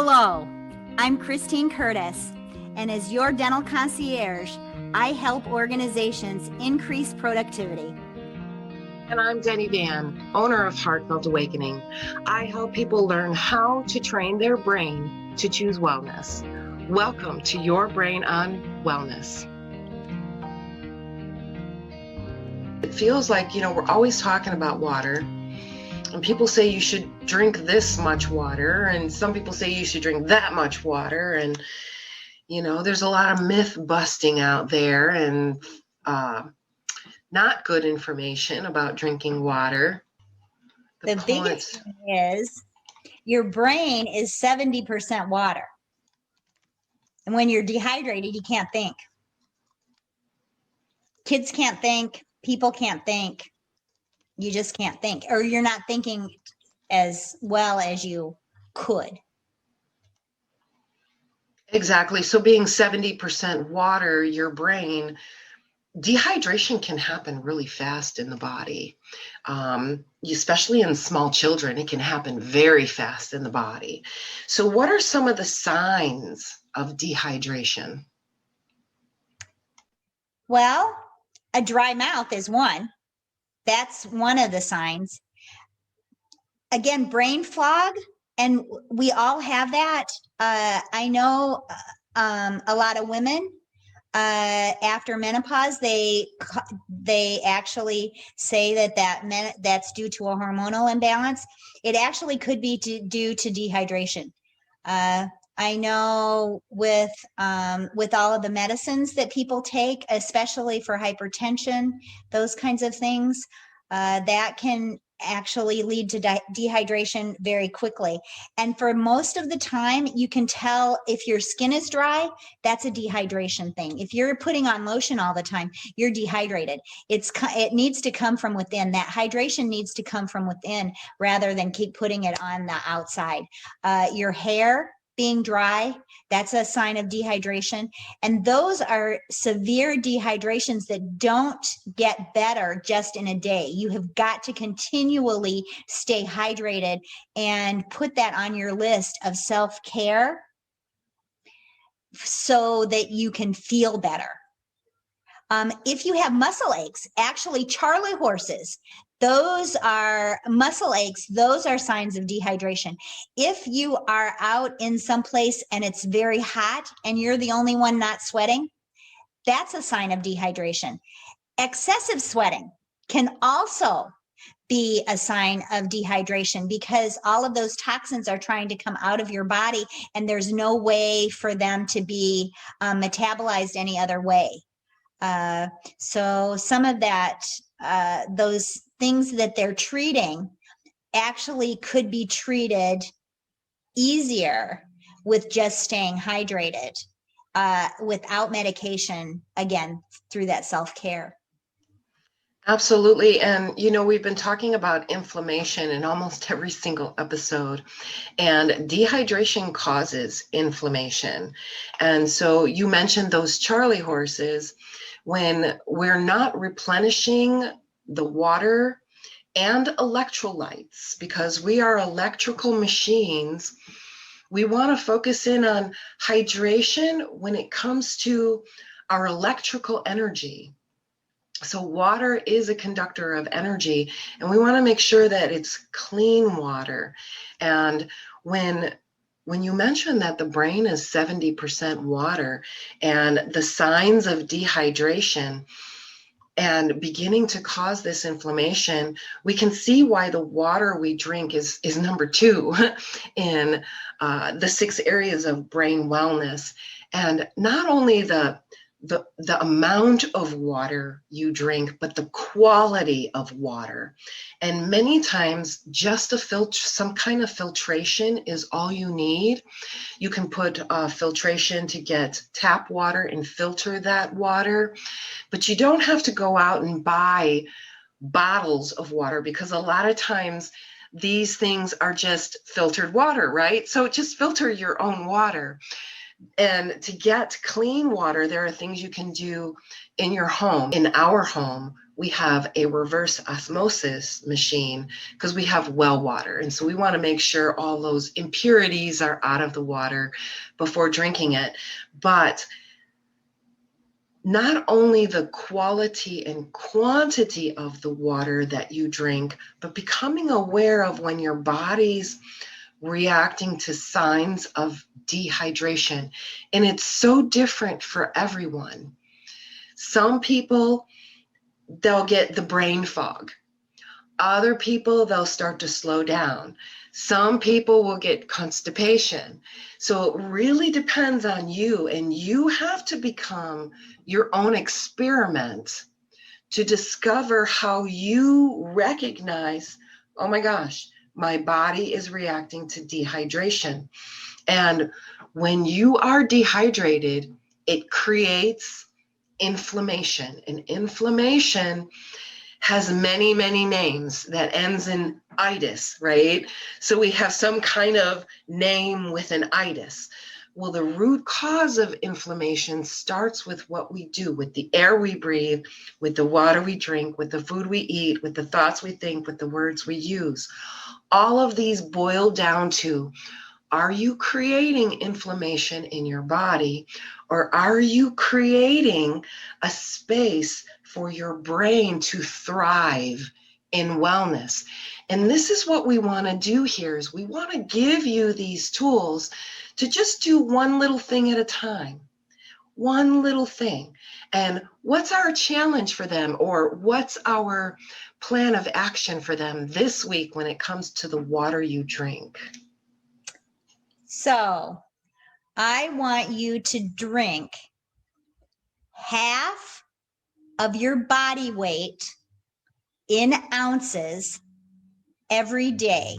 Hello, I'm Christine Curtis, and as your dental concierge, I help organizations increase productivity. And I'm Denny Van, owner of Heartfelt Awakening. I help people learn how to train their brain to choose wellness. Welcome to Your Brain on Wellness. It feels like, we're always talking about water. And people say you should drink this much water, and some people say you should drink that much water. And, there's a lot of myth busting out there and not good information about drinking water. The biggest thing is your brain is 70% water. And when you're dehydrated, you can't think. Kids can't think. People can't think. You just can't think, or you're not thinking as well as you could. Exactly. So being 70% water, your brain, dehydration can happen really fast in the body, especially in small children. It can happen very fast in the body. So what are some of the signs of dehydration? Well, a dry mouth is one. That's one of the signs. Again, brain fog, and we all have that. I know a lot of women after menopause, they actually say that's due to a hormonal imbalance. It actually could be due to dehydration. I know with all of the medicines that people take, especially for hypertension, those kinds of things, that can actually lead to dehydration very quickly. And for most of the time, you can tell if your skin is dry, that's a dehydration thing. If you're putting on lotion all the time, you're dehydrated. It needs to come from within. That hydration needs to come from within rather than keep putting it on the outside. Your hair being dry, that's a sign of dehydration. And those are severe dehydrations that don't get better just in a day. You have got to continually stay hydrated and put that on your list of self-care so that you can feel better. If you have muscle aches, actually Charlie horses, those are muscle aches. Those are signs of dehydration. If you are out in some place and it's very hot and you're the only one not sweating, that's a sign of dehydration. Excessive sweating can also be a sign of dehydration because all of those toxins are trying to come out of your body and there's no way for them to be metabolized any other way. So some of that, those things that they're treating actually could be treated easier with just staying hydrated, without medication, again, through that self-care. Absolutely. And, we've been talking about inflammation in almost every single episode, and dehydration causes inflammation. And so you mentioned those Charlie horses. When we're not replenishing the water and electrolytes, because we are electrical machines, we want to focus in on hydration when it comes to our electrical energy. So water is a conductor of energy, and we want to make sure that it's clean water. And when you mention that the brain is 70% water and the signs of dehydration and beginning to cause this inflammation, we can see why the water we drink is number 2 in the 6 areas of brain wellness. And not only the amount of water you drink, but the quality of water. And many times just some kind of filtration is all you need. You can put filtration to get tap water and filter that water, but you don't have to go out and buy bottles of water, because a lot of times these things are just filtered water, right? So just filter your own water. And to get clean water, there are things you can do in your home. In our home, we have a reverse osmosis machine because we have well water. And so we want to make sure all those impurities are out of the water before drinking it. But not only the quality and quantity of the water that you drink, but becoming aware of when your body's reacting to signs of dehydration. And it's so different for everyone. Some people, they'll get the brain fog. Other people, they'll start to slow down. Some people will get constipation. So it really depends on you, and you have to become your own experiment to discover how you recognize, oh my gosh, my body is reacting to dehydration. And when you are dehydrated, it creates inflammation, and inflammation has many, many names that ends in itis, right? So we have some kind of name with an itis. Well, the root cause of inflammation starts with what we do, with the air we breathe, with the water we drink, with the food we eat, with the thoughts we think, with the words we use. All of these boil down to, are you creating inflammation in your body, or are you creating a space for your brain to thrive in wellness? And this is what we want to do here, is we want to give you these tools to just do one little thing at a time. One little thing. And what's our challenge for them, or what's our plan of action for them this week when it comes to the water you drink? So I want you to drink half of your body weight in ounces every day.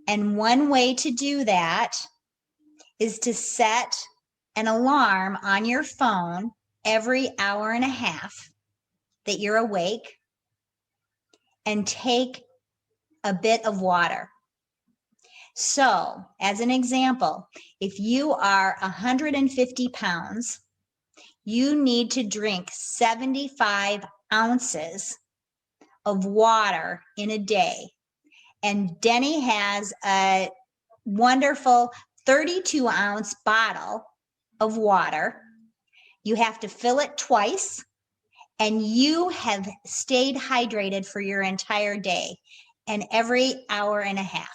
And one way to do that is to set an alarm on your phone every hour and a half that you're awake, and take a bit of water. So, as an example, if you are 150 pounds, you need to drink 75 ounces of water in a day. And Denny has a wonderful 32-ounce bottle of water. You have to fill it twice, and you have stayed hydrated for your entire day, and every hour and a half.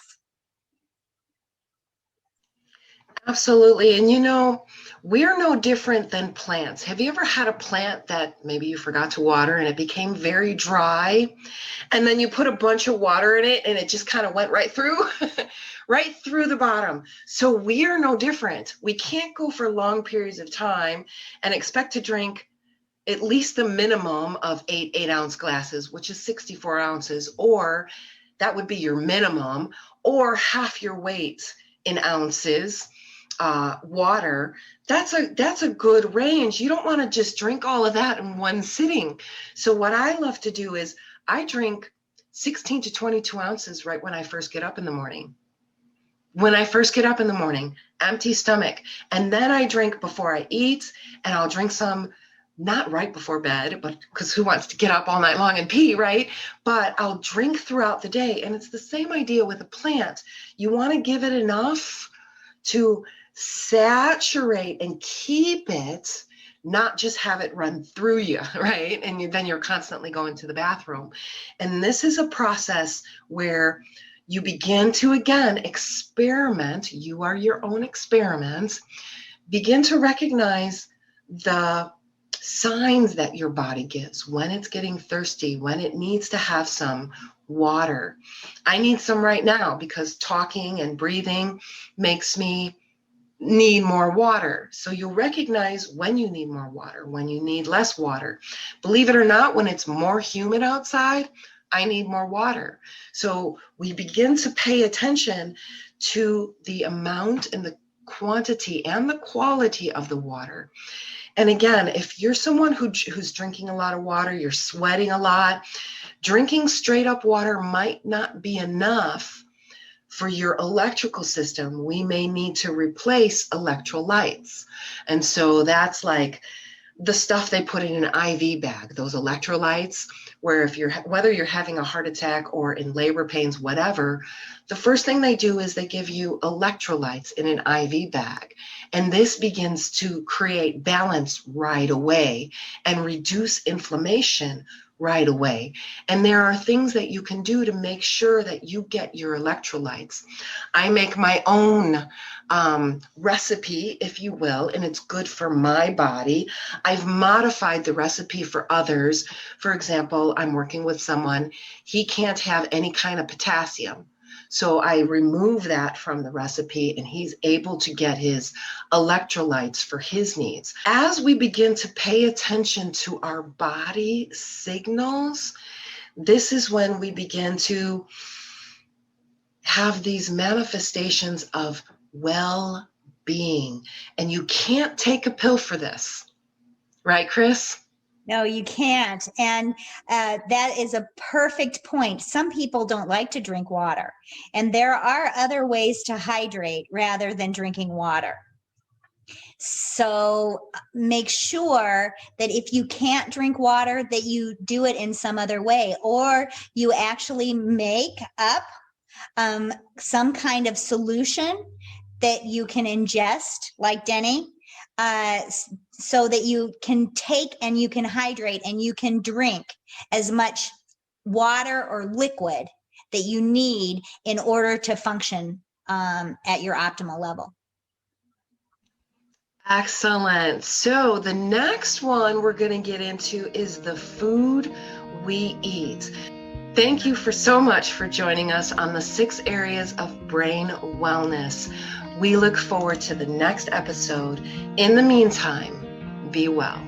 Absolutely. And you know, we're no different than plants. Have you ever had a plant that maybe you forgot to water and it became very dry? And then you put a bunch of water in it and it just kind of went right through, right through the bottom. So we are no different. We can't go for long periods of time and expect to drink at least the minimum of 8-ounce glasses, which is 64 ounces, or that would be your minimum, or half your weight in ounces. Water, that's a good range. You don't want to just drink all of that in one sitting. So what I love to do is I drink 16 to 22 ounces right when I first get up in the morning. When I first get up in the morning, empty stomach. And then I drink before I eat, and I'll drink some not right before bed, but because who wants to get up all night long and pee, right? But I'll drink throughout the day. And it's the same idea with a plant. You want to give it enough to saturate and keep it, not just have it run through you, right? And then you're constantly going to the bathroom. And this is a process where you begin to, again, experiment. You are your own experiment. Begin to recognize the signs that your body gives, when it's getting thirsty, when it needs to have some water. I need some right now because talking and breathing makes me need more water. So you'll recognize when you need more water, when you need less water. Believe it or not, when it's more humid outside, I need more water. So we begin to pay attention to the amount and the quantity and the quality of the water. And again, if you're someone who's drinking a lot of water, you're sweating a lot, drinking straight up water might not be enough for your electrical system. We may need to replace electrolytes. And so that's like the stuff they put in an IV bag, those electrolytes, where whether you're having a heart attack or in labor pains, whatever, the first thing they do is they give you electrolytes in an IV bag. And this begins to create balance right away and reduce inflammation right away. And there are things that you can do to make sure that you get your electrolytes. I make my own recipe, if you will, and it's good for my body. I've modified the recipe for others. For example, I'm working with someone, he can't have any kind of potassium. So I remove that from the recipe and he's able to get his electrolytes for his needs. As we begin to pay attention to our body signals, this is when we begin to have these manifestations of well-being. And you can't take a pill for this, right, Chris? No, you can't. And that is a perfect point. Some people don't like to drink water, and there are other ways to hydrate rather than drinking water. So make sure that if you can't drink water, that you do it in some other way, or you actually make up some kind of solution that you can ingest, like Denny, so that you can take and you can hydrate and you can drink as much water or liquid that you need in order to function at your optimal level. Excellent. So the next one we're going to get into is the food we eat. Thank you so much for joining us on the 6 areas of brain wellness. We look forward to the next episode. In the meantime, be well.